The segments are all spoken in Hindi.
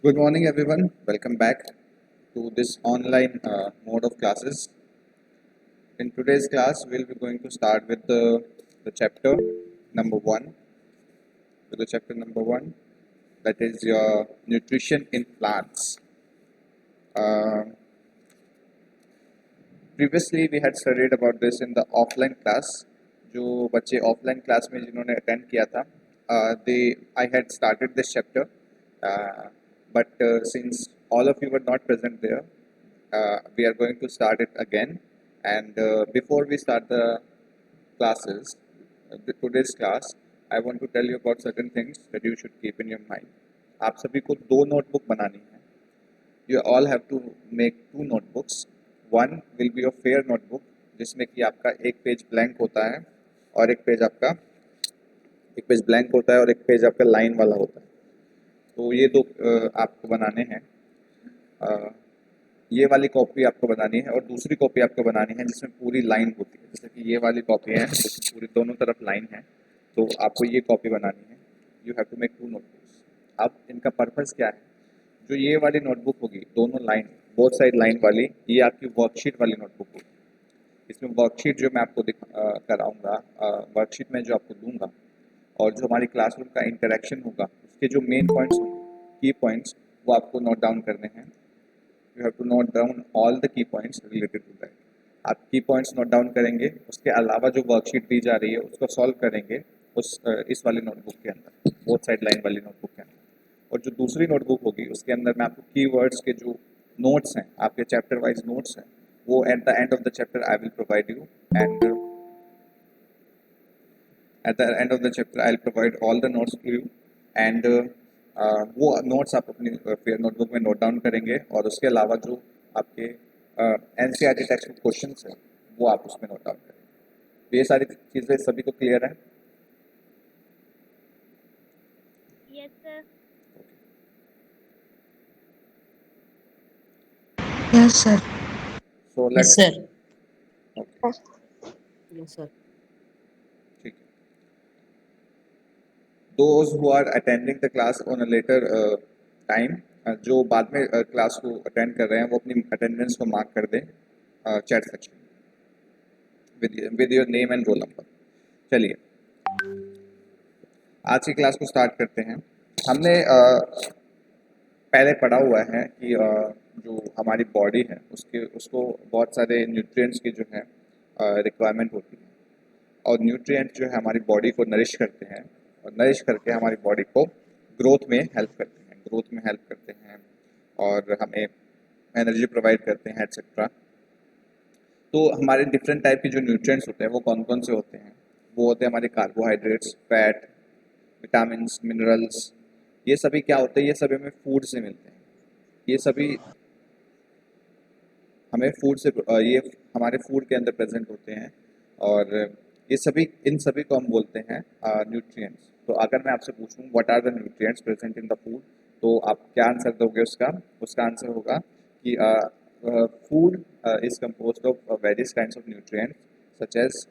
Good morning, everyone. Welcome back to this online mode of classes. In today's class, we'll be going to start with the chapter number one. With the chapter number one, that is your nutrition in plants. Uh, Previously, we had studied about this in the offline class. जो बच्चे offline class में जिन्होंने attend किया था, I had started this chapter, but since all of you were not present there, we are going to start it again. And before we start the classes, today's class, I want to tell you about certain things that you should keep in your mind. आप सभी को दो नोटबुक बनानी है. You all have to make two notebooks. One will be a fair notebook जिसमें कि आपका एक पेज ब्लैंक होता है और एक पेज ब्लैंक होता है और एक पेज आपका लाइन वाला होता है. तो ये दो आपको बनाने हैं. ये वाली कॉपी आपको बनानी है और दूसरी कॉपी आपको बनानी है जिसमें पूरी लाइन होती है. जैसे कि ये वाली कॉपी है जिसमें पूरी दोनों तरफ लाइन है, तो आपको ये कॉपी बनानी है. You have to make two notebooks. अब इनका पर्पस क्या है? जो ये वाली नोटबुक होगी, दोनों लाइन, बोथ साइड लाइन वाली, ये आपकी वर्कशीट वाली नोटबुक होगी. इसमें वर्कशीट जो मैं आपको कराऊंगा, वर्कशीट में जो आपको दूंगा और जो हमारी क्लासरूम का इंटरेक्शन होगा, उसके जो मेन पॉइंट्स होंगे, की पॉइंट्स, वो आपको नोट डाउन करने हैं. You have to note down all the key points related to that. आप की पॉइंट्स नोट डाउन करेंगे, उसके अलावा जो वर्कशीट दी जा रही है उसको सॉल्व करेंगे इस वाली नोटबुक के अंदर, बोथ साइड लाइन वाली नोटबुक के अंदर. और जो दूसरी नोटबुक होगी उसके अंदर मैं आपको कीवर्ड्स के जो नोट्स हैं, आपके चैप्टर वाइज नोट्स हैं, वो at the end of the chapter I will provide you. And at the end of the chapter I will provide all the notes to you. And वो नोट्स आप अपनी नोटबुक में नोट डाउन करेंगे और उसके अलावा जो आपके एनसीईआरटी टेक्स्ट बुक क्वेश्चंस हैं वो आप उसमें नोट डाउन करेंगे. तो ये सारी चीज़ें सभी को क्लियर है? Yes, sir. Yes, sir. So Yes, let's. sir. Okay. Yes, sir. ठीक है. Those who are attending the class on a later time, जो बाद में क्लास को अटेंड कर रहे हैं, वो अपनी अटेंडेंस को मार्क कर दें chat section with your name and roll number. चलिए आज की क्लास को स्टार्ट करते हैं. हमने पहले पढ़ा हुआ है कि जो हमारी बॉडी है उसको बहुत सारे न्यूट्रिएंट्स की जो है रिक्वायरमेंट होती है, और न्यूट्रिएंट जो है हमारी बॉडी को नरिश करते हैं और नरिश करके हमारी बॉडी को ग्रोथ में हेल्प करते हैं और हमें एनर्जी प्रोवाइड करते हैं एट्सेट्रा. तो हमारे डिफरेंट टाइप के जो न्यूट्रिएंट्स होते हैं वो कौन कौन से होते हैं? वो होते हैं हमारे कार्बोहाइड्रेट्स, फैट, विटामिन्स, मिनरल्स. ये सभी क्या होते हैं? ये सभी हमें फूड से मिलते हैं. ये सभी हमें फूड से ये हमारे फूड के अंदर प्रेजेंट होते हैं और इन सभी को हम बोलते हैं न्यूट्रिएंट्स. तो अगर मैं आपसे पूछूं what are the nutrients present in the food, तो आप क्या आंसर दोगे? उसका आंसर होगा कि food is composed of various kinds of nutrients such as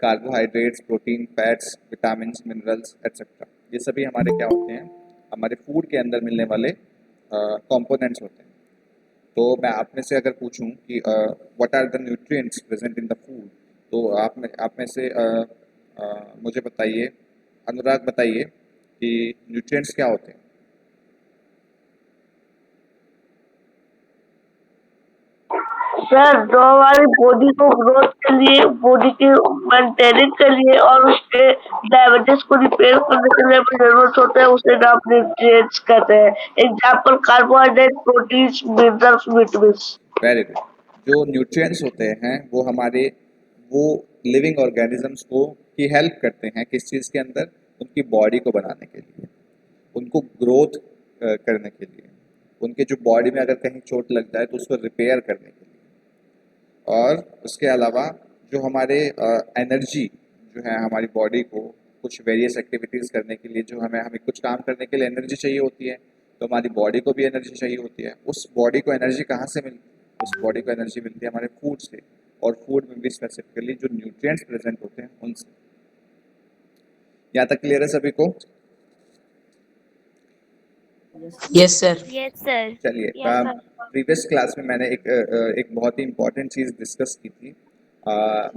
carbohydrates, protein, fats, vitamins, minerals etcetera. ये सभी हमारे क्या होते हैं? हमारे फूड के अंदर मिलने वाले कंपोनेंट्स होते हैं. तो मैं आप में से अगर पूछूं कि what are the nutrients present in the food, तो आप में से मुझे बताइए, अनुराग बताइए कि न्यूट्रिएंट्स क्या होते हैं? सर, जो हमारी बॉडी को ग्रोथ के लिए, बॉडी के मेंटेनिंग के लिए और उसके डायबिटीज को रिपेयर करने के लिए हमें जरूरत होता है, उसे नाम न्यूट्रिएंट्स कहते हैं. Example carbohydrate, protein, minerals, vitamins. Very good. जो न्यूट्रिएंट्स होते हैं वो लिविंग ऑर्गेनिजम्स को की हेल्प करते हैं किस चीज़ के अंदर? उनकी बॉडी को बनाने के लिए, उनको ग्रोथ करने के लिए, उनके जो बॉडी में अगर कहीं चोट लग जाए तो उसको रिपेयर करने के लिए, और उसके अलावा जो हमारे एनर्जी जो है हमारी बॉडी को कुछ वेरियस एक्टिविटीज़ करने के लिए, जो हमें कुछ काम करने के लिए एनर्जी चाहिए होती है, तो हमारी बॉडी को भी एनर्जी चाहिए होती है. उस बॉडी को एनर्जी कहाँ से मिलती है? उस बॉडी को एनर्जी मिलती है हमारे फूड से, और फूड में भी स्पेसिफिकली जो न्यूट्रिएंट्स प्रेजेंट होते हैं उनसे. यहाँ तक क्लियर है सभी को? Yes, sir. Yes, sir. चलिए, Yes, sir. प्रीवियस क्लास में मैंने एक बहुत ही इम्पोर्टेंट चीज़ डिस्कस की थी,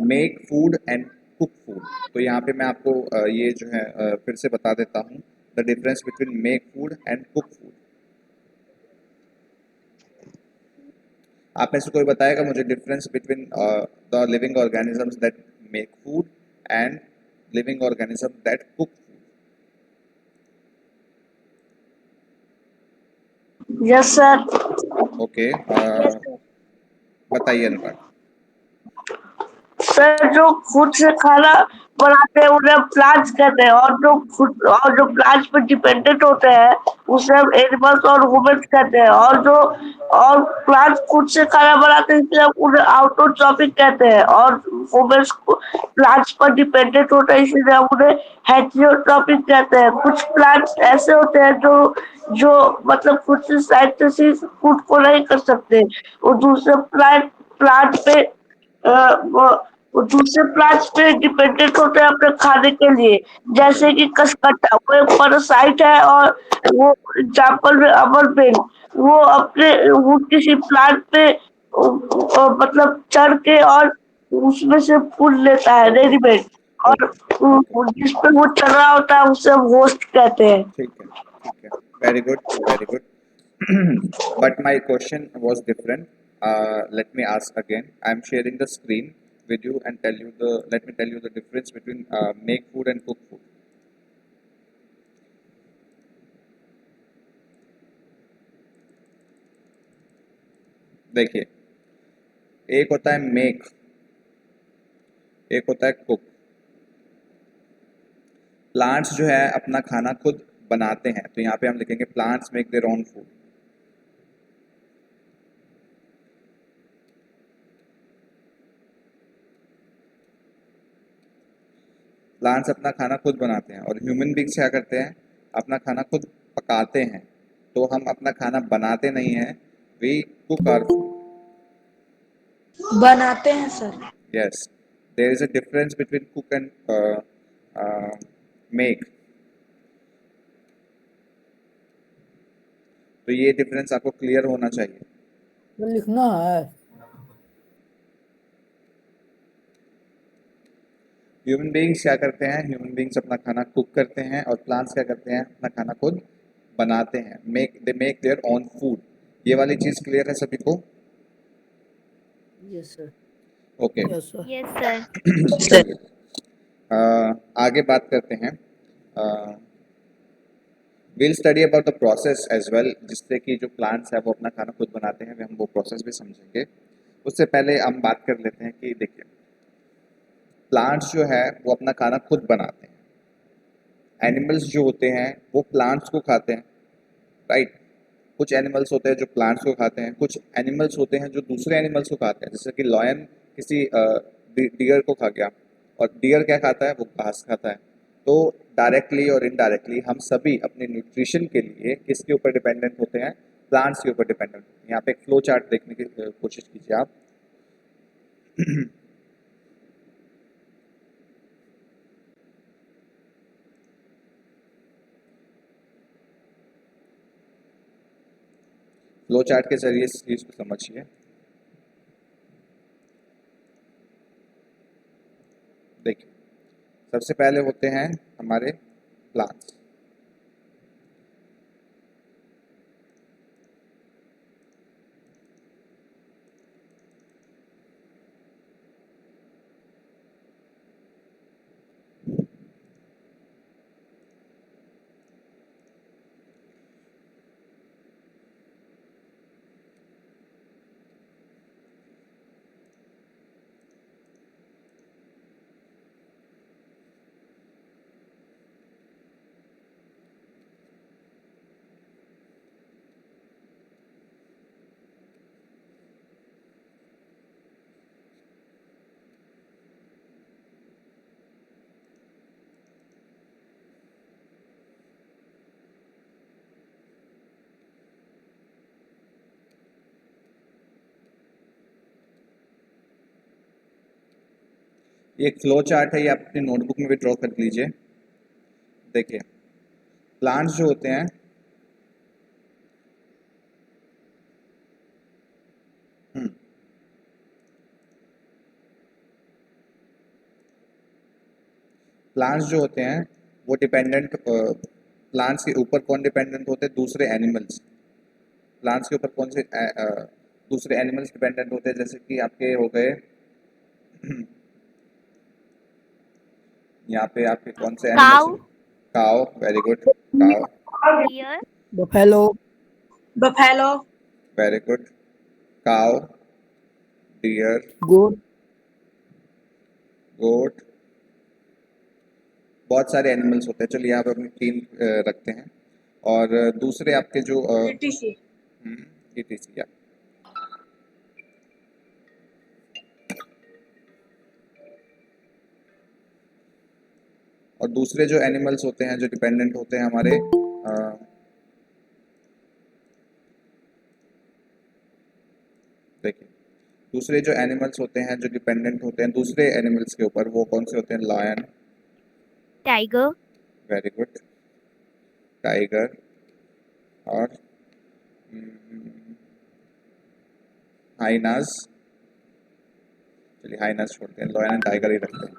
make food and cook food. तो यहाँ पे मैं आपको ये जो है फिर से बता देता हूँ, the difference between make food and cook food. आप में से कोई बताएगा मुझे difference between the living organisms that make food and living organism that cook food? Yes sir. Okay, Yes, sir. बताइए अनुराग। सर जो खुद से खाना बनाते हैं उन्हें प्लांट्स कहते हैं, और जो प्लांट्स पर डिपेंडेंट होते हैं उसे हम एनिमल्स और ह्यूमंस कहते हैं, और प्लांट्स खुद से खाना बनाते हैं इसलिए हम उन्हें आउटोट्रॉपिक कहते हैं, और ह्यूमंस प्लांट्स पर डिपेंडेंट होते हैं इसलिए हम उन्हें हेटेरोट्रॉपिक कहते हैं। कुछ प्लांट्स ऐसे होते हैं जो जो मतलब खुद से साइंटिस्ट खुद को नहीं कर सकते, वो दूसरे प्लांट पे वो दूसरे प्लांट्स पे डिपेंडेंट होते हैं अपने खाने के लिए। जैसे कि कसकट्टा वो एक पैरासाइट है, और वो एग्जाम्पल में अमरबेल वो किसी प्लांट पे मतलब चढ़ के और उसमें से फूल लेता है ओके, रेडीमेड, और ओके, ओके, जिस पे वो चल रहा होता है उसे हम होस्ट कहते हैं। ठीक है, ठीक है, very good, very good. But my question was different. Let me ask again. I'm sharing the screen with you and let me tell you the difference between make food and cook food. देखिए, एक होता है मेक, एक होता है कुक। प्लांट्स जो है अपना खाना खुद बनाते हैं, तो यहाँ पे हम लिखेंगे plants make their own food. Plants अपना खाना खुद बनाते हैं, और ह्यूमन बींग्स क्या करते हैं, अपना खाना खुद पकाते हैं। तो हम अपना खाना बनाते नहीं हैं, वी कुक आवर फूड। बनाते हैं sir. Yes, there is a difference between cook and make. तो ये डिफरेंस आपको क्लियर होना चाहिए। तो लिखना है। ह्यूमन बींग्स क्या करते हैं, ह्यूमन बींग्स अपना खाना कुक करते हैं, और प्लांट्स क्या करते हैं, अपना खाना खुद बनाते हैं। They make their own food. ये वाली चीज़ क्लियर है सभी को? Yes sir. Okay, yes sir. Yes, sir. चलिए, आगे बात करते हैं। Will study about the process as well, जिससे कि जो प्लांट्स है वो अपना खाना खुद बनाते हैं, हम वो प्रोसेस भी समझेंगे। उससे पहले हम बात कर लेते हैं कि देखिए, प्लांट्स जो है वो अपना खाना खुद बनाते हैं। एनिमल्स जो होते हैं वो प्लांट्स को खाते हैं, राइट। कुछ एनिमल्स होते हैं जो प्लांट्स को खाते हैं, कुछ एनिमल्स होते हैं जो दूसरे एनिमल्स को खाते हैं, जैसे कि लॉयन किसी डियर को खा गया, और डियर क्या खाता है, वो घास खाता है। तो डायरेक्टली और इनडायरेक्टली हम सभी अपने न्यूट्रिशन के लिए किसके ऊपर डिपेंडेंट होते हैं, प्लांट्स के ऊपर डिपेंडेंट होते हैं। यहाँ पे एक फ्लो चार्ट देखने की कोशिश कीजिए आप। फ्लो चार्ट के जरिए इस चीज़ को समझिए। देखिए, सबसे पहले होते हैं हमारे प्लांट्स। ये एक फ्लो चार्ट है, ये आप अपनी नोटबुक में भी ड्रॉ कर लीजिए। देखिए, प्लांट्स जो होते हैं प्लांट्स जो होते हैं वो डिपेंडेंट, प्लांट्स के ऊपर कौन डिपेंडेंट होते हैं? दूसरे एनिमल्स। प्लांट्स के ऊपर कौन से दूसरे एनिमल्स डिपेंडेंट होते हैं? जैसे कि आपके हो गए यहाँ पे आपके कौन से Cow. एनिमल्स? काव, वेरी गुड, काव, Deer. Buffalo buffalo, very good, काव, डियर, गोट गोट, बहुत सारे एनिमल्स होते हैं। चलिए यहाँ पे अपनी टीम रखते हैं। और दूसरे आपके जो टीसी, ETC, या और दूसरे जो एनिमल्स होते हैं जो डिपेंडेंट होते हैं हमारे देखिए, दूसरे जो एनिमल्स होते हैं जो डिपेंडेंट होते हैं दूसरे एनिमल्स के ऊपर, वो कौन से होते हैं? Lion, Tiger. Very good, tiger, और हाइनास। चलिए हाइनास छोड़ते हैं, लॉयन एंड टाइगर ही रखते हैं।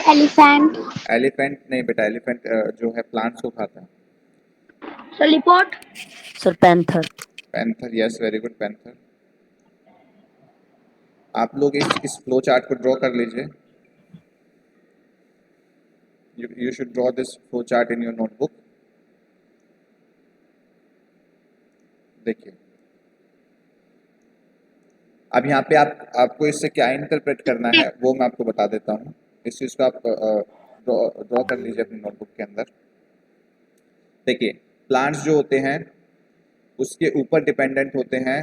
Elephant. एलिफेंट नहीं बेटा, एलिफेंट जो है प्लांट्स को खाता है। Lollipop. Sir panther panther, yes very good, panther. आप लोग इस फ्लो चार्ट को ड्रॉ कर लीजिए। you should draw this flow chart in your notebook। देखिए अब यहाँ पे आपको इससे क्या इंटरप्रेट करना है वो मैं आपको बता देता हूँ। इस चीज़ को आप ड्रॉ कर लीजिए अपनी नोटबुक के अंदर। देखिए प्लांट्स जो होते हैं उसके ऊपर डिपेंडेंट होते हैं।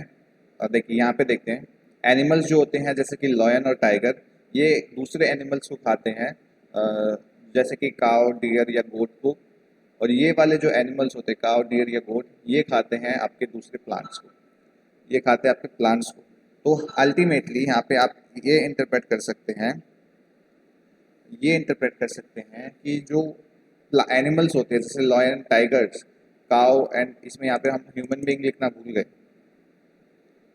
देखिए यहाँ पे देखते हैं एनिमल्स जो होते हैं जैसे कि लॉयन और टाइगर, ये दूसरे एनिमल्स को खाते हैं जैसे कि काव, डियर या गोट को। और ये वाले जो एनिमल्स होते हैं काव, डियर या गोट, ये खाते हैं आपके दूसरे प्लांट्स को, ये खाते हैं आपके प्लांट्स को। तो अल्टीमेटली यहाँ पे आप ये इंटरप्रेट कर सकते हैं, ये इंटरप्रेट कर सकते हैं कि जो एनिमल्स होते हैं जैसे लॉयन, टाइगर्स, काव एंड इसमें यहाँ पे हम ह्यूमन बीइंग लिखना भूल गए,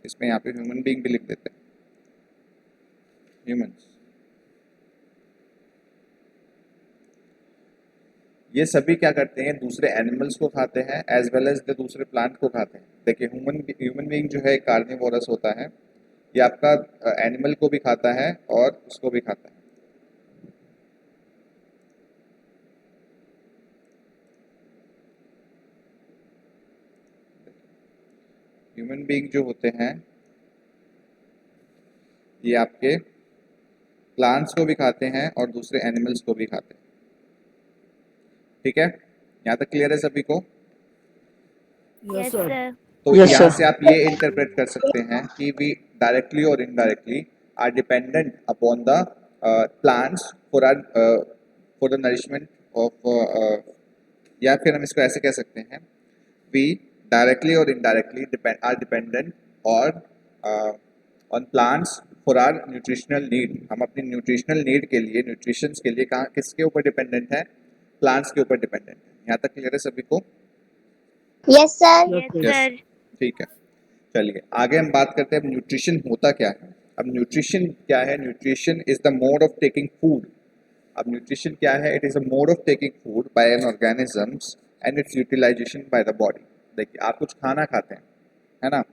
इसमें यहाँ पे ह्यूमन बीइंग भी लिख देते हैं, ह्यूमंस। ये सभी क्या करते हैं? दूसरे एनिमल्स को खाते हैं एज वेल एज द दूसरे प्लांट को खाते हैं। देखिए ह्यूमन बीइंग जो है कार्निवोरस होता है, ये आपका एनिमल को भी खाता है और उसको भी खाता है। ह्यूमन बीइंग जो होते हैं ये आपके प्लांट्स को भी खाते हैं और दूसरे एनिमल्स को भी खाते हैं। ठीक है, यहाँ तक क्लियर है सभी को? Yes, sir. तो Yes, यहाँ sir. से आप ये इंटरप्रेट कर सकते हैं कि वी डायरेक्टली और indirectly are dependent upon the plants for the nourishment of, या फिर हम इसको ऐसे कह सकते हैं, वी डायरेक्टली और इनडायरेक्टली आर डिपेंडेंट और on plants for our nutritional need. हम अपनी न्यूट्रिशनल नीड के लिए, न्यूट्रिशंस के लिए कहाँ किसके ऊपर डिपेंडेंट है? प्लांट्स के ऊपर डिपेंडेंट है। यहाँ तक क्लियर है सभी को? Yes, sir. Yes, Yes, Yes. sir. ठीक है, चलिए आगे हम बात करते हैं न्यूट्रिशन होता क्या है। अब न्यूट्रिशन क्या है? Nutrition is the mode of taking food. अब न्यूट्रिशन क्या है? It is a mode of taking food by an organisms and its utilisation by the body. देखिए आप कुछ खाना खाते हैं, है ना,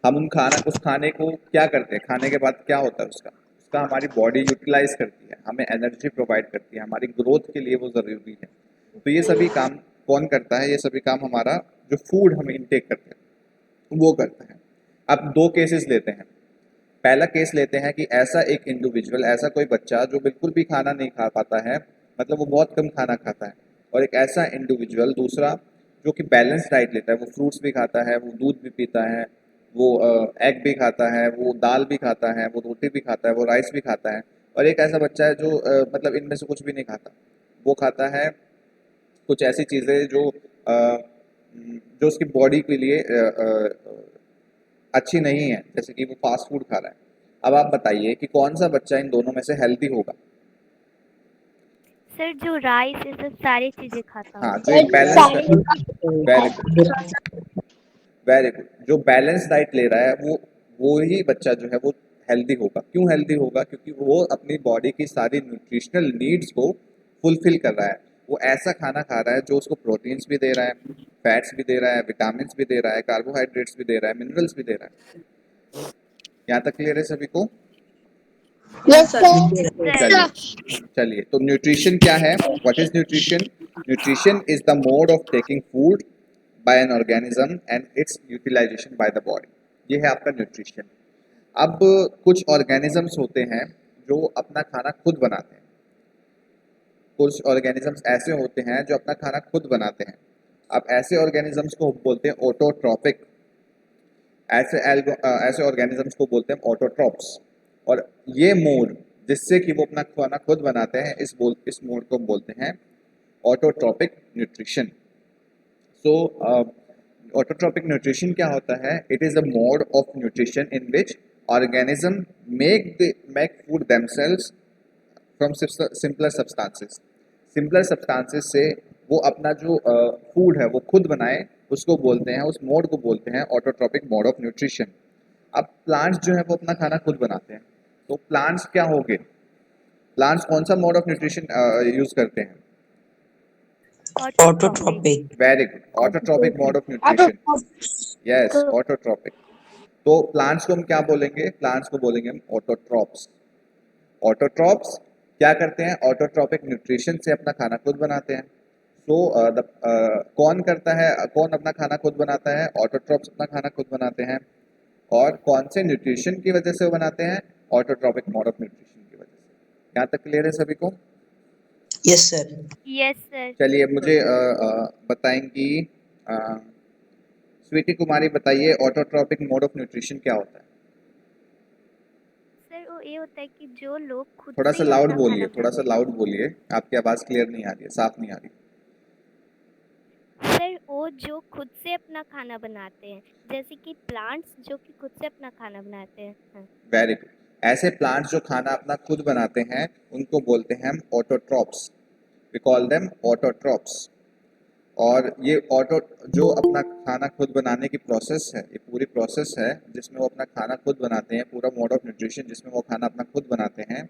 हम उस खाने को क्या करते हैं? खाने के बाद क्या होता है उसका हमारी बॉडी यूटिलाइज करती है, हमें एनर्जी प्रोवाइड करती है, हमारी ग्रोथ के लिए वो ज़रूरी है। तो ये सभी काम कौन करता है? ये सभी काम हमारा जो फूड हम इनटेक करते हैं वो करता है। अब दो केसेस लेते हैं। पहला केस लेते हैं कि ऐसा एक इंडिविजुअल, ऐसा कोई बच्चा जो बिल्कुल भी खाना नहीं खा पाता है, मतलब वो बहुत कम खाना खाता है, और एक ऐसा इंडिविजुअल दूसरा जो कि बैलेंस डाइट लेता है, वो फ्रूट्स भी खाता है, वो दूध भी पीता है, वो एग भी खाता है, वो दाल भी खाता है, वो रोटी भी खाता है, वो राइस भी खाता है। और एक ऐसा बच्चा है जो मतलब इनमें से कुछ भी नहीं खाता, वो खाता है कुछ ऐसी चीज़ें जो उसकी बॉडी के लिए अच्छी नहीं है, जैसे कि वो फास्ट फूड खा रहा है। अब आप बताइए कि कौन सा बच्चा इन दोनों में से हेल्दी होगा? सर जो राइस ये सब सारी चीजें खाता हाँ, हूँ। जो एक बैलेंस, वेरी गुड, जो बैलेंस डाइट ले रहा है वो ही बच्चा जो है वो हेल्दी होगा। क्यों हेल्दी होगा? क्योंकि वो अपनी बॉडी की सारी न्यूट्रिशनल नीड्स को फुलफिल कर रहा है। वो ऐसा खाना खा रहा है जो उसको प्रोटीन्स भी दे रहा है, फैट्स भी दे रहा है, विटामिन्स भी दे रहा है, कार्बोहाइड्रेट्स भी दे रहा है, मिनरल्स भी दे रहा है। यहाँ तक क्लियर है सभी को? Yes, sir. चलिए, तो न्यूट्रिशन क्या है? What is nutrition? Nutrition is the mode of taking food by an organism and its utilisation by the body. ये है आपका न्यूट्रिशन। अब कुछ ऑर्गेनिजम्स होते हैं जो अपना खाना खुद बनाते हैं। कुछ ऑर्गेनिजम्स ऐसे होते हैं जो अपना खाना खुद बनाते हैं। अब ऐसे ऑर्गेनिजम्स को बोलते हैं ऑटोट्रॉपिक। ऐसे ऑर्गेनिजम्स को बोलते हैं ऑटोट्रॉप्स। और ये मोड जिससे कि वो अपना खाना खुद बनाते हैं, इस मोड को बोलते हैं ऑटोट्रॉपिक न्यूट्रिशन। सो ऑटोट्रॉपिक न्यूट्रिशन क्या होता है? It is a mode of nutrition in which organism make food themselves from simpler substances. Simpler substances से वो अपना जो फूड है वो खुद बनाए, उसको बोलते हैं, उस मोड को बोलते हैं ऑटोट्रॉपिक मोड ऑफ न्यूट्रिशन। अब प्लांट्स जो है वो अपना खाना खुद बनाते हैं, तो प्लांट्स क्या हो गए? प्लांट्स कौन सा मोड ऑफ न्यूट्रिशन यूज करते हैं? Autotrophic. Very good, autotrophic mode of nutrition. Yes, autotrophic. तो प्लांट्स को हम क्या बोलेंगे? प्लांट्स को बोलेंगे हम ऑटोट्रॉप्स। ऑटोट्रॉप्स क्या करते हैं? ऑटोट्रॉपिक न्यूट्रिशन से अपना खाना खुद बनाते हैं। तो कौन करता है, कौन अपना खाना खुद बनाता है? ऑटोट्रॉप्स अपना खाना खुद बनाते हैं। और कौन से न्यूट्रिशन की वजह से वो बनाते हैं? ऑटोट्रॉपिक मोड ऑफ न्यूट्रिशन की वजह से। यहाँ तक क्लियर है सभी को? Yes sir. Yes, sir. चलिए, मुझे बताएंगी स्वीटी कुमारी, बताइए ऑटोट्रॉपिक मोड ऑफ न्यूट्रिशन क्या होता है? सर, वो ये होता है कि जो लोग खुद थोड़ा से सा ही लाउड अपना बोलिए, खाना थोड़ा सा लाउड बोलिए, आपकी आवाज़ क्लियर नहीं आ रही है, साफ नहीं आ रही। सर, वो जो खुद से अपना खाना बनाते हैं, जैसे कि प्लांट्स जो कि खुद से अपना खाना बनाते हैं। हाँ। Very good. ऐसे प्लांट्स जो खाना अपना खुद बनाते हैं उनको बोलते हैं हम autotrophs. We call them autotrophs. और ये जो अपना खाना खुद बनाने की प्रोसेस है, ये पूरी प्रोसेस है जिसमें वो अपना खाना खुद बनाते हैं, पूरा मोड ऑफ न्यूट्रिशन जिसमें वो खाना अपना खुद बनाते हैं,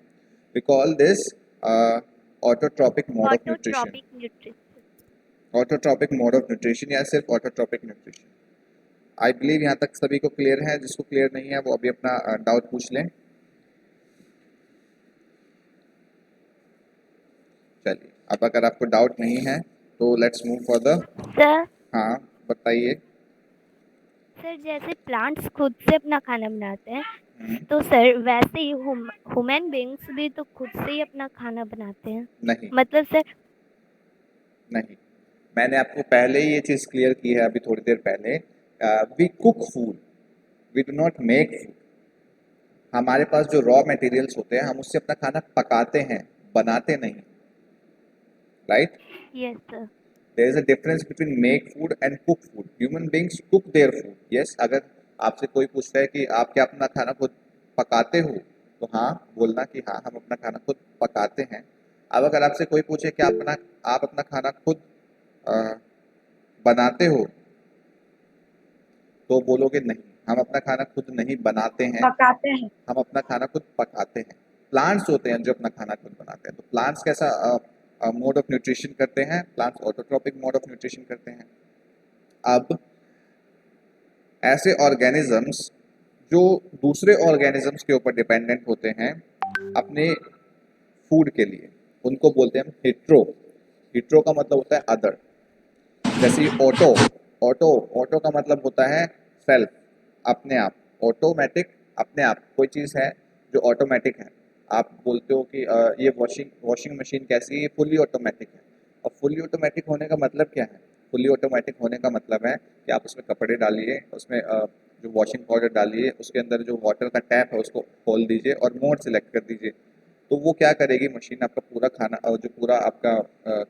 we call this autotrophic mode of nutrition. Autotrophic nutrition. Autotrophic mode of nutrition या सिर्फ ऑटोट्रॉपिक न्यूट्रिशन। आई बिलीव यहाँ तक सभी को क्लियर है। जिसको क्लियर नहीं है वो अभी अपना डाउट पूछ लें। चलिए, अब अगर आपको डाउट नहीं है तो लेट्स मूव फर्दर। सर, हाँ, बताइए। सर जैसे प्लांट्स खुद से अपना खाना बनाते हैं, तो सर वैसे ही ह्यूमन बींग्स भी तो खुद से ही अपना खाना बनाते हैं। नहीं, मतलब सर, नहीं, मैंने आपको पहले ही ये चीज़ क्लियर की है, अभी थोड़ी देर पहले। We cook food, we do not make food. हमारे पास जो रॉ मटेरियल्स होते हैं हम उससे अपना खाना पकाते हैं, बनाते नहीं। Right? Yes sir. There is a difference between make food and cook food. Human beings cook their food. Yes, अगर आपसे कोई पूछ रहा है कि आप क्या अपना खाना खुद पकाते हो, तो हाँ बोलना कि हाँ, हम अपना खाना खुद पकाते हैं। अब अगर आपसे कोई पूछे कि आप अपना खाना खुद बनाते हो, तो बोलोगे नहीं, हम अपना खाना खुद नहीं बनाते हैं, पकाते हैं। हम अपना खाना खुद पकाते हैं। प्लांट्स होते हैं जो अपना खाना खुद बनाते हैं। तो प्लांट्स कैसा मोड ऑफ न्यूट्रिशन करते हैं? Plants autotrophic mode of nutrition करते हैं। अब ऐसे ऑर्गेनिजम्स जो दूसरे ऑर्गेनिजम्स के ऊपर डिपेंडेंट होते हैं अपने फूड के लिए, उनको बोलते हैं हिट्रो। हिट्रो का मतलब होता है अदर। जैसे ऑटो, ऑटो का मतलब होता है सेल्फ, अपने आप। ऑटोमेटिक, अपने आप। कोई चीज़ है जो ऑटोमेटिक है, आप बोलते हो कि ये वॉशिंग मशीन कैसी है? ये फुली ऑटोमेटिक है। और फुली ऑटोमेटिक होने का मतलब क्या है? फुली ऑटोमेटिक होने का मतलब है कि आप उसमें कपड़े डालिए, उसमें जो वॉशिंग पाउडर डालिए, उसके अंदर जो वाटर का टैप है उसको खोल दीजिए और मोड सेलेक्ट कर दीजिए, तो वो क्या करेगी? मशीन आपका पूरा खाना जो पूरा आपका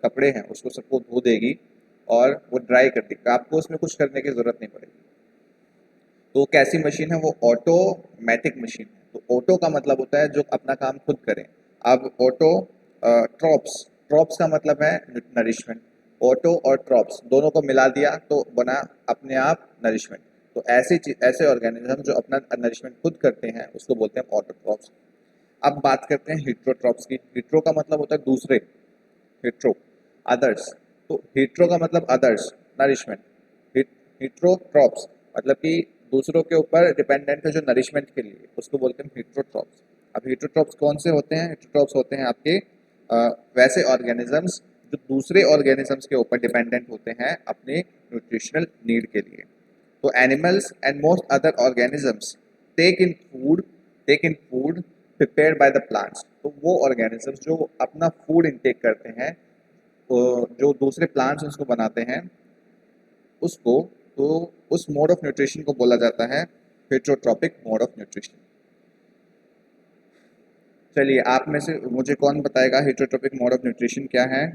कपड़े हैं उसको सबको धो देगी और वो ड्राई कर देगी। आपको उसमें कुछ करने की ज़रूरत नहीं पड़ेगी। तो कैसी मशीन है? वो ऑटोमेटिक मशीन है। तो ऑटो का मतलब होता है जो अपना काम खुद करें। अब ऑटो ट्रॉप्स का मतलब है नरिशमेंट। ऑटो और ट्रॉप्स दोनों को मिला दिया तो बना अपने आप नरिशमेंट। तो ऐसे ऑर्गेनिज्म जो अपना नरिशमेंट खुद करते हैं उसको बोलते हैं ऑटोट्रॉफ्स। अब बात करते हैं हेट्रोट्रॉफ्स की। हेट्रो का मतलब होता है दूसरे, हेट्रो अदर्स। तो हेट्रो का मतलब अदर्स, नरिशमेंट। हेट्रोट्रॉप्स मतलब कि दूसरों के ऊपर डिपेंडेंट है जो नरिशमेंट के लिए, उसको बोलते हैं हेट्रोट्रॉप्स। अब हेट्रोट्रॉप्स कौन से होते हैं? हेट्रोट्रॉप्स होते हैं आपके वैसे ऑर्गेनिजम्स जो दूसरे ऑर्गेनिजम्स के ऊपर डिपेंडेंट होते हैं अपने न्यूट्रिशनल नीड के लिए। तो animals and most other organisms take in food prepared by the plants. तो वो ऑर्गेनिजम्स जो अपना फूड इनटेक करते हैं, जो दूसरे प्लांट्स उसको बनाते हैं उसको, तो उस मोड ऑफ न्यूट्रिशन को बोला जाता है हेट्रोट्रॉपिक मोड ऑफ न्यूट्रिशन। चलिए, आप में से मुझे कौन बताएगा हेट्रोट्रॉपिक मोड ऑफ न्यूट्रिशन क्या है?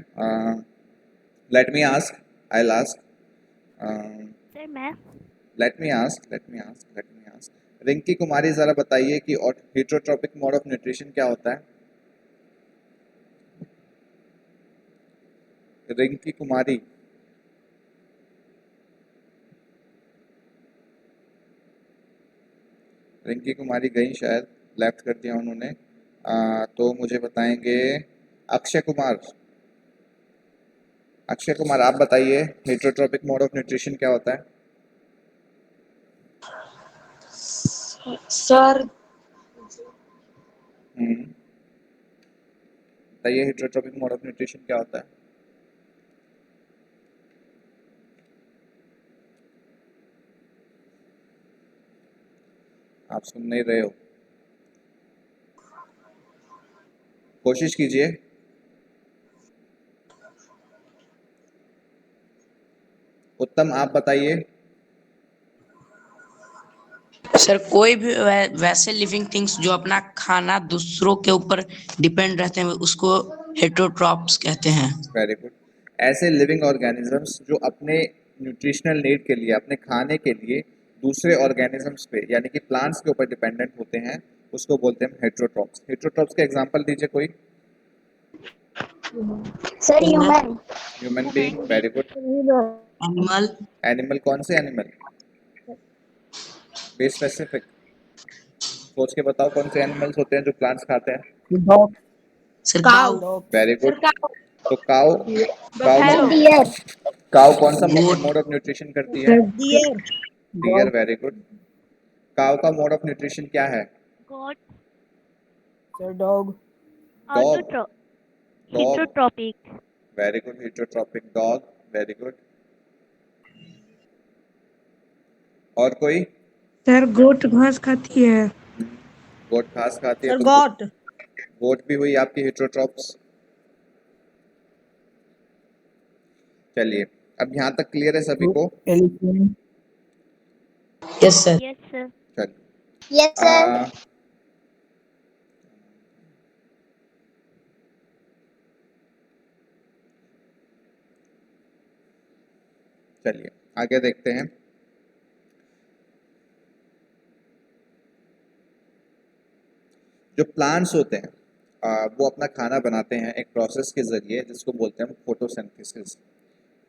Let me ask, I will ask, sir मैं लेट मी आस्क रिंकी कुमारी, ज़रा बताइए कि हेट्रोट्रॉपिक मोड ऑफ न्यूट्रिशन क्या होता है? रिंकी कुमारी, रिंकी कुमारी गई शायद, लेफ्ट कर दिया उन्होंने। तो मुझे बताएंगे अक्षय कुमार। अक्षय कुमार, आप बताइए हेट्रोट्रॉपिक मोड ऑफ न्यूट्रिशन क्या होता है? सर बताइए हेट्रोट्रॉपिक मोड ऑफ न्यूट्रिशन क्या होता है? आप सुन नहीं रहे हो, कोशिश कीजिए। उत्तम, आप बताइए। सर कोई भी वैसे लिविंग थिंग्स जो अपना खाना दूसरों के ऊपर डिपेंड रहते हैं उसको हेटरोट्रॉप्स कहते हैं। Very good. ऐसे लिविंग ऑर्गेनिजम्स जो अपने न्यूट्रिशनल नीड के लिए, अपने खाने के लिए दूसरे ऑर्गेनिजम्स पे यानी कि प्लांट्स के ऊपर डिपेंडेंट होते हैं, उसको बोलते हैं हेट्रोट्रॉप्स। हेट्रोट्रॉप्स के एग्जांपल दीजिए कोई। Sir human human being, very good. Animal, animal, कौन से एनिमल? बी स्पेसिफिक, सोच के बताओ कौन से एनिमल्स होते हैं जो प्लांट्स खाते हैं? डॉग सर काऊ, वेरी गुड। तो काऊ, बफेलो, काऊ कौन सा गोट, मोड ऑफ न्यूट्रिशन करती है? Deer deer, very good. Cow का मोड ऑफ न्यूट्रिशन क्या है? God, sir dog dog, dog, heterotrophic, very good. Heterotrophic dog, very good. और कोई? सर गोट घास खाती है। गोट घास खाती है, सर तो गॉट गोट भी हुई आपकी हेट्रोट्रॉप्स। चलिए, अब यहाँ तक क्लियर है सभी को? Elephant yes sir. Yes sir, चलिए, यस सर चलिए आगे देखते हैं। जो प्लांट्स होते हैं वो अपना खाना बनाते हैं एक प्रोसेस के जरिए जिसको बोलते हैं फोटोसिंथेसिस।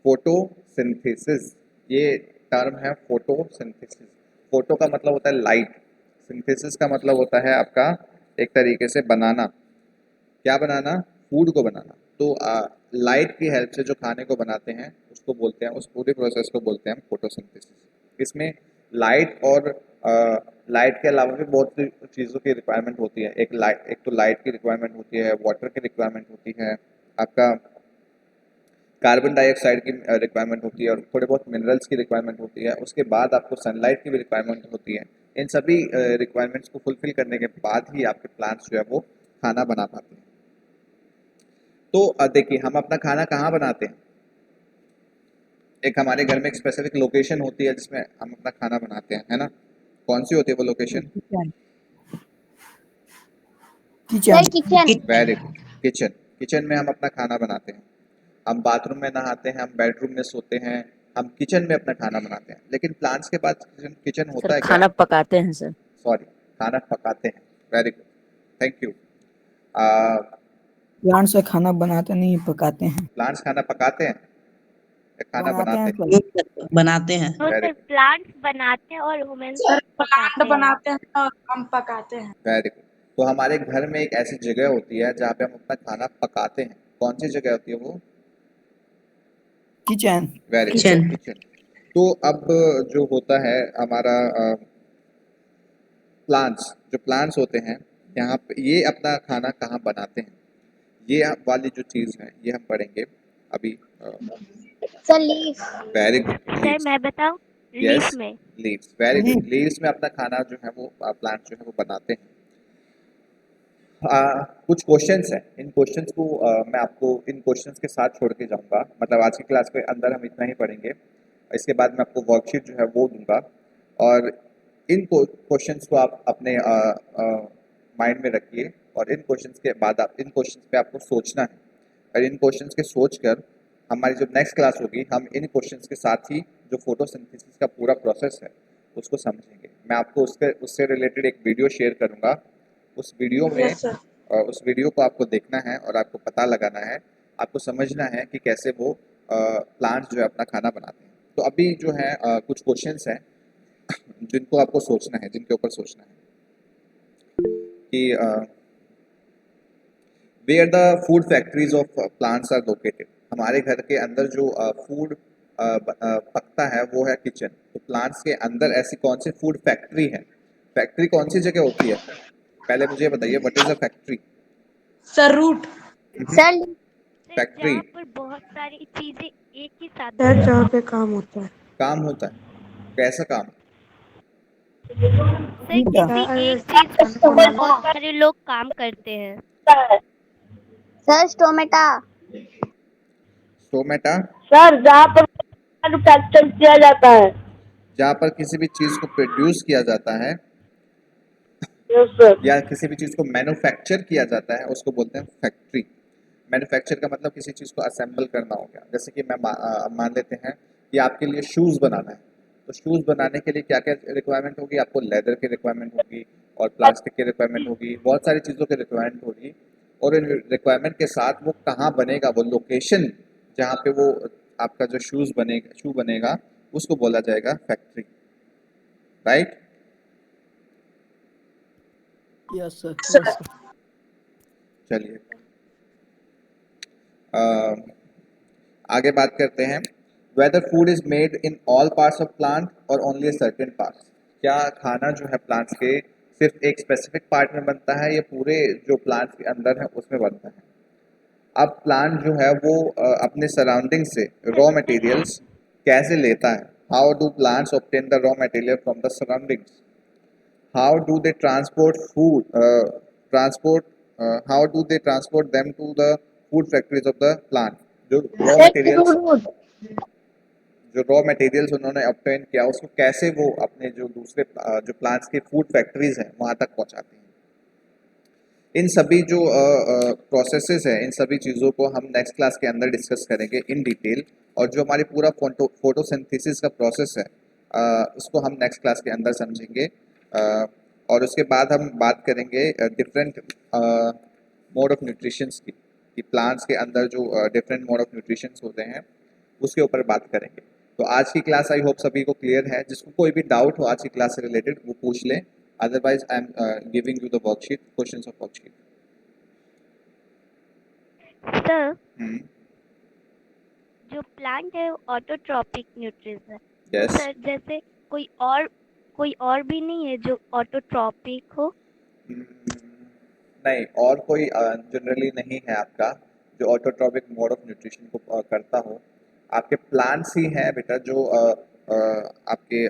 फोटोसिंथेसिस, ये टर्म है फोटोसिंथेसिस। फोटो का मतलब होता है लाइट, सिंथेसिस का मतलब होता है आपका एक तरीके से बनाना। क्या बनाना? फूड को बनाना। तो लाइट की हेल्प से जो खाने को बनाते हैं उसको बोलते हैं, उस पूरे प्रोसेस को बोलते हैं फोटोसिंथेसिस। इसमें लाइट और लाइट के अलावा भी बहुत सी चीज़ों की रिक्वायरमेंट होती है। एक तो लाइट की रिक्वायरमेंट होती है, वाटर की रिक्वायरमेंट होती है, आपका कार्बन डाइऑक्साइड की रिक्वायरमेंट होती है और थोड़े बहुत मिनरल्स की रिक्वायरमेंट होती है। उसके बाद आपको सनलाइट की भी रिक्वायरमेंट होती है। इन सभी रिक्वायरमेंट्स को फुलफिल करने के बाद ही आपके प्लांट्स जो है वो खाना बना पाते हैं। तो देखिए, हम अपना खाना कहाँ बनाते हैं? एक हमारे घर में एक स्पेसिफिक लोकेशन होती है जिसमें हम अपना खाना बनाते हैं, है ना? कौन सी होती है वो location? Kitchen very good, kitchen. Kitchen में हम अपना खाना बनाते हैं। हम बाथरूम में नहाते हैं, हम बेडरूम में सोते हैं, हम किचन में अपना खाना बनाते हैं। लेकिन प्लांट्स के पास किचन होता है क्या? खाना पकाते हैं सर। सॉरी, खाना पकाते हैं। Very good, thank you. Plant से खाना बनाते नहीं पकाते हैं। प्लांट्स खाना पकाते हैं? खाना बनाते बनाते हैं हैं? सर। बनाते हैं। तो वेरी सर प्लांट्स बनाते हैं और ह्यूमंस प्लांट पकाते हैं। बनाते हैं और हम पकाते हैं। Very good. तो हमारे घर में एक ऐसी जगह होती है जहाँ पे हम अपना खाना पकाते हैं, कौन सी जगह होती है वो? Kitchen. Very good, kitchen. Kitchen. तो अब जो होता है हमारा प्लांट्स, जो प्लांट्स होते हैं यहाँ पे ये अपना खाना कहाँ बनाते हैं, ये वाली जो चीज़ है ये हम पढ़ेंगे अभी। Sir leaf. Very good, sir leaves. मैं बताऊं, लीफ यस, में। Leaves, very leaf. Good. Leaves में अपना खाना जो है वो प्लांट जो है वो बनाते हैं। कुछ क्वेश्चंस हैं, इन क्वेश्चंस को मैं आपको इन क्वेश्चंस के साथ छोड़ के जाऊंगा, मतलब आज की क्लास के अंदर हम इतना ही पढ़ेंगे। इसके बाद मैं आपको वर्कशीट जो है वो दूंगा और इन क्वेश्चंस को आप अपने माइंड में रखिए और इन क्वेश्चंस के बाद आप इन क्वेश्चंस पे आपको सोचना है और इन क्वेश्चंस के सोच कर हमारी जो नेक्स्ट क्लास होगी हम इन क्वेश्चंस के साथ ही जो फोटोसिंथेसिस का पूरा प्रोसेस है उसको समझेंगे। मैं आपको उससे रिलेटेड एक वीडियो शेयर करूंगा। उस वीडियो में यस सर। उस वीडियो को आपको देखना है और आपको पता लगाना है, आपको समझना है कि कैसे वो प्लांट्स जो है अपना खाना बनाते हैं। तो अभी जो है कुछ क्वेश्चंस हैं जिनको आपको सोचना है, जिनके ऊपर सोचना है कि where the food factories of plants are located. हमारे घर के अंदर जो फूड पकता है वो है किचन। तो प्लांट्स के अंदर ऐसी कौन सी फूड फैक्ट्री है? फैक्ट्री कौन सी जगह होती है? पहले मुझे ये बताइए, what is a factory? Sir root. Sir sir factory जहाँ पर बहुत सारी चीजें एक ही साथ सर बनती जहाँ हैं। पे काम होता है। काम होता है, कैसा काम? सर किसी एक चीज पर बहुत सारे लोग काम करते हैं। सर टोमेटा। टोमेटा? सर जहाँ पर मैन्युफैक्चर किया जाता है। जहाँ पर किसी भी चीज को प्रोड्यूस किया जाता है यस सर। या किसी भी चीज को मैन्युफैक्चर किया जाता है उसको बोलते हैं फैक्ट्री। मैन्युफैक्चर का मतलब किसी चीज को असेंबल करना हो गया। जैसे कि मान लेते हैं कि आपके लिए शूज बनाना है, तो शूज बनाने के लिए क्या क्या रिक्वायरमेंट होगी? आपको लेदर की रिक्वायरमेंट होगी और प्लास्टिक की रिक्वायरमेंट होगी, बहुत सारी चीज़ों की रिक्वायरमेंट होगी। और इन रिक्वायरमेंट के साथ वो कहाँ बनेगा, वो लोकेशन जहाँ पे वो आपका जो शू बनेगा उसको बोला जाएगा फैक्ट्री, राइट? Yes sir. चलिए आगे बात करते हैं। Whether food is made in all parts of plant और ओनली सर्टेन पार्ट्स। क्या खाना जो है प्लांट्स के सिर्फ एक स्पेसिफिक पार्ट में बनता है या पूरे जो प्लांट्स के अंदर है उसमें बनता है? अब प्लांट जो है वो अपने सराउंडिंग से रॉ मटेरियल्स कैसे लेता है? How do plants obtain the raw material from the surroundings? How do they transport food transport how do they transport them to the food factories of the plant? जो रॉ मटेरियल्स उन्होंने ऑब्टेन किया उसको कैसे वो अपने जो दूसरे जो प्लांट्स के फूड फैक्ट्रीज हैं वहाँ तक पहुँचाते हैं? इन सभी जो प्रोसेसेस हैं, इन सभी चीज़ों को हम नेक्स्ट क्लास के अंदर डिस्कस करेंगे इन डिटेल। और जो हमारी पूरा फोटोसिंथेसिस का प्रोसेस है उसको हम नेक्स्ट क्लास के अंदर समझेंगे। और उसके बाद हम बात करेंगे डिफरेंट मोड ऑफ न्यूट्रिशंस की, कि प्लांट्स के अंदर जो डिफरेंट मोड ऑफ न्यूट्रिशंस होते हैं उसके ऊपर बात करेंगे। तो आज की क्लास आई होप सभी को क्लियर है। जिसको कोई भी डाउट हो आज की क्लास से रिलेटेड वो पूछ लें, otherwise I am giving you the worksheet, questions of worksheet. Sir जो प्लांट है वो ऑटोट्रॉपिक न्यूट्रिएंट्स है। तो Yes. सर जैसे कोई और भी नहीं है जो ऑटोट्रॉपिक हो? नहीं, और कोई जनरली नहीं है आपका जो ऑटोट्रॉपिक मोड ऑफ न्यूट्रिशन को करता हो। आपके प्लांट्स ही हैं बेटा जो आपके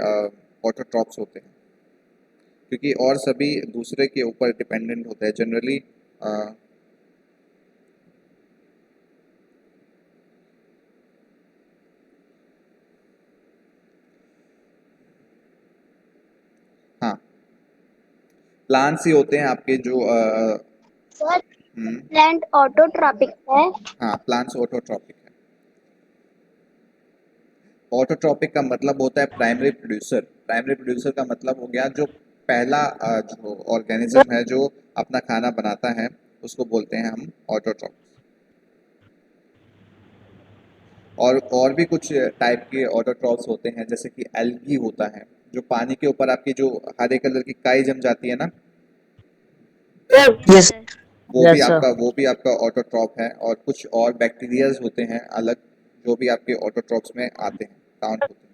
ऑटोट्रॉप्स होते हैं, क्योंकि और सभी दूसरे के ऊपर डिपेंडेंट होते हैं जनरली। हाँ, प्लांट्स ही होते हैं आपके जो सर प्लांट ऑटोट्रॉपिक है। हाँ, प्लांट्स ऑटोट्रॉपिक है। ऑटोट्रॉपिक का मतलब होता है प्राइमरी प्रोड्यूसर। प्राइमरी प्रोड्यूसर का मतलब हो गया जो पहला जो ऑर्गेनिज्म है जो अपना खाना बनाता है उसको बोलते हैं हम ऑटोट्रॉप। और भी कुछ टाइप के ऑटोट्रॉफ्स होते हैं, जैसे कि एल्गी होता है, जो पानी के ऊपर आपकी जो हरे कलर की काई जम जाती है ना, यस सर। वो भी आपका ऑटोट्रॉफ है। और कुछ और बैक्टीरियाज होते हैं अलग, जो भी आपके ऑटोट्रॉफ्स में आते हैं, काउंट होते हैं।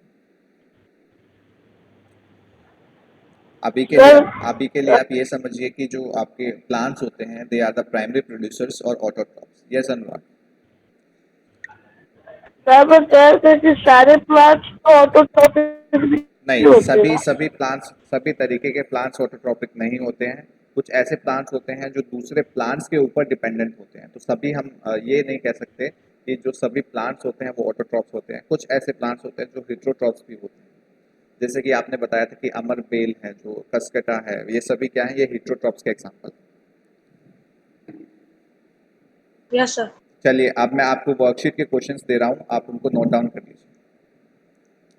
सर अभी के लिए आप ये समझिए कि जो आपके प्लांट्स होते हैं, they are the primary producers और ऑटोट्रॉफ्स। यस अनुराग? सर मैं कह रहे थे कि सारे प्लांट्स तो ऑटोट्रॉपिक नहीं नहीं, होते ना। सभी तरीके के प्लांट्स ऑटोट्रॉपिक नहीं होते हैं। कुछ ऐसे प्लांट्स होते हैं जो दूसरे प्लांट्स के ऊपर डिपेंडेंट होते हैं, तो सभी हम ये नहीं कह सकते कि जो सभी प्लांट्स होते हैं वो ऑटोट्रॉप्स होते हैं। कुछ ऐसे प्लांट्स होते हैं जो हेटेरोट्रॉप्स भी होते हैं, जैसे कि आपने बताया था कि अमर बेल है, जो कसकटा है, ये सभी क्या है, ये हेटेरोट्रॉप्स के एग्जांपल। Yes sir. चलिए, अब मैं आपको वर्कशीट के क्वेश्चंस दे रहा हूँ, आप उनको नोट डाउन कर लीजिए।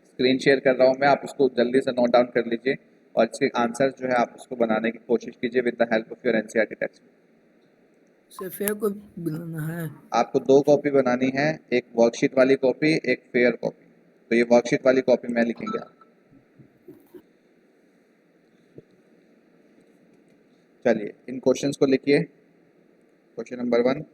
स्क्रीन शेयर कर रहा हूँ मैं, आप उसको जल्दी से नोट डाउन कर लीजिए और इसके आंसर जो है आप उसको बनाने की कोशिश कीजिए with the help of your NCERT text. Sir fair को बनाना है। आपको 2 कॉपी बनानी है, एक वर्कशीट वाली कॉपी, एक फेयर कॉपी। तो ये वर्कशीट वाली कॉपी में लिखेंगे आप। चलिए, इन क्वेश्चंस को लिखिए। क्वेश्चन नंबर 1,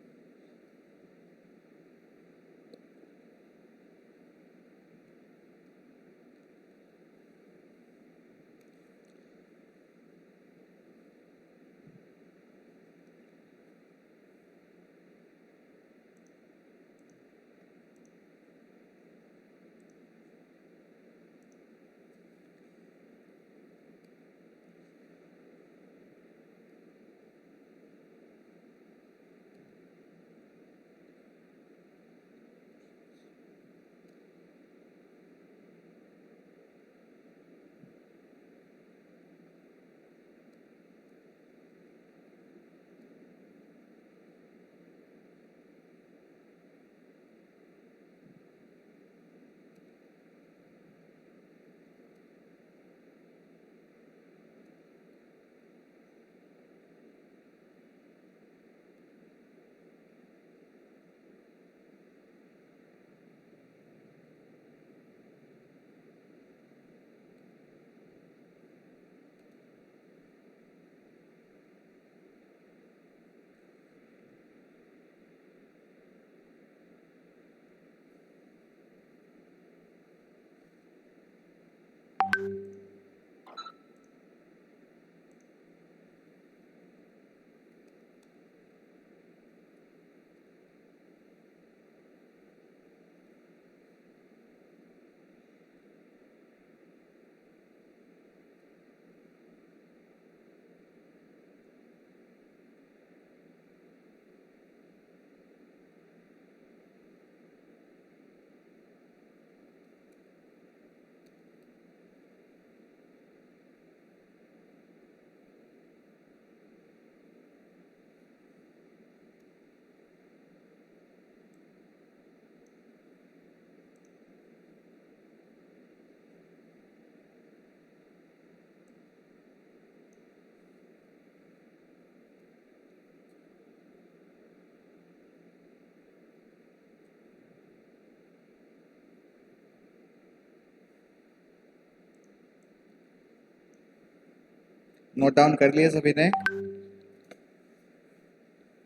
नोट डाउन कर लिए सभी ने?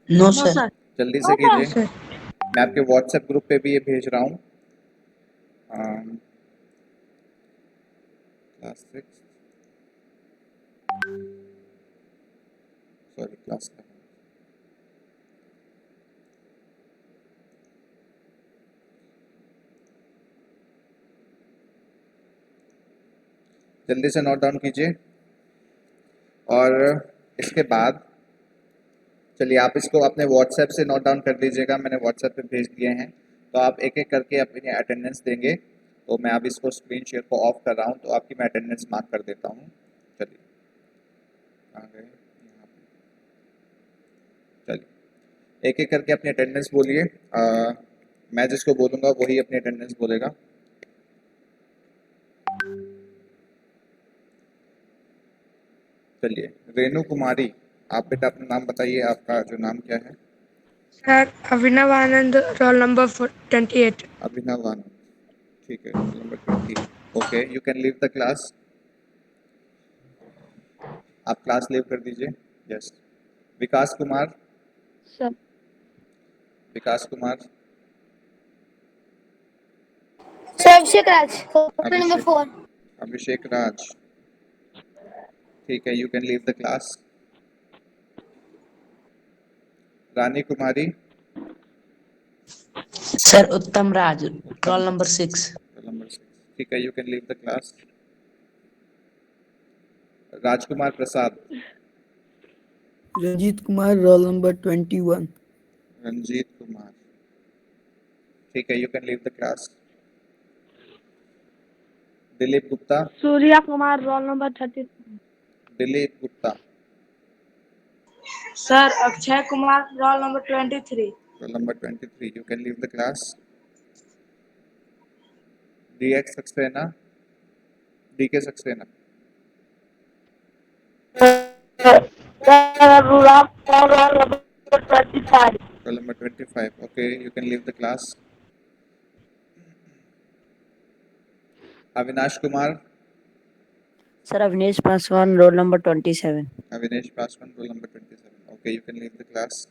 No no sir. सर। जल्दी से कीजिए। मैं आपके व्हाट्सएप ग्रुप पे भी ये भेज रहा हूँ। Class 6, sorry class 7। जल्दी से नोट डाउन कीजिए। और इसके बाद चलिए, आप इसको अपने व्हाट्सएप से नोट डाउन कर लीजिएगा, मैंने व्हाट्सएप पे भेज दिए हैं। तो आप एक एक करके अपनी अटेंडेंस देंगे। तो मैं अब इसको स्क्रीन शेयर को ऑफ कर रहा हूँ, तो आपकी मैं अटेंडेंस मार्क कर देता हूँ। चलिए, कहाँ गए? यहाँ पे। चलिए, एक एक करके अपनी अटेंडेंस बोलिए। मैं जिसको बोलूँगा वही अपनी अटेंडेंस बोलेगा। चलिए, रेणु कुमारी, आप बेटा अपना नाम बताइए, आपका जो नाम क्या है? Sir, Avinav Anand, roll number 28. अभिनव आनंद, ठीक है, roll number 28। Okay, you can leave the class. आप क्लास लीव कर दीजिए। Yes. Vikas Kumar, Sir. Vikas Kumar, Sir, Abhishek Raj, photo number Abhishek 4. Abhishek Raj, ठीक है, you can leave the class. Rani Kumari, sir Uttam Raj, Uttam roll Raj, number 6। Roll number 6, ठीक है, you can leave the class. Rajkumar Prasad, Ranjit Kumar, roll number 21। Ranjit Kumar, ठीक है, you can leave the class. Dilip Gupta, Surya Kumar, roll number 30. Dilip Gupta, Sir, Akshay Kumar, roll number 23. Roll number 23, you can leave the class. DX Saxena, DK Saxena, Raghuram, roll number 25. Roll number 25, okay, you can leave the class. Avinash Kumar, sir Avinesh Paswan, roll number 27। Avinesh Paswan, roll number 27, okay, you can leave the class.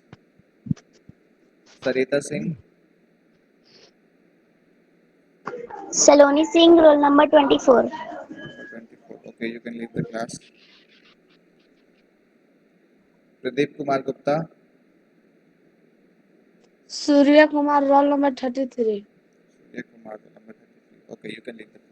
Sarita Singh, Saloni Singh, roll number 24. Number 24, okay, you can leave the class. Pradeep Kumar Gupta, Surya Kumar, roll number 33. Surya Kumar, roll number 33, okay, you can leave the class.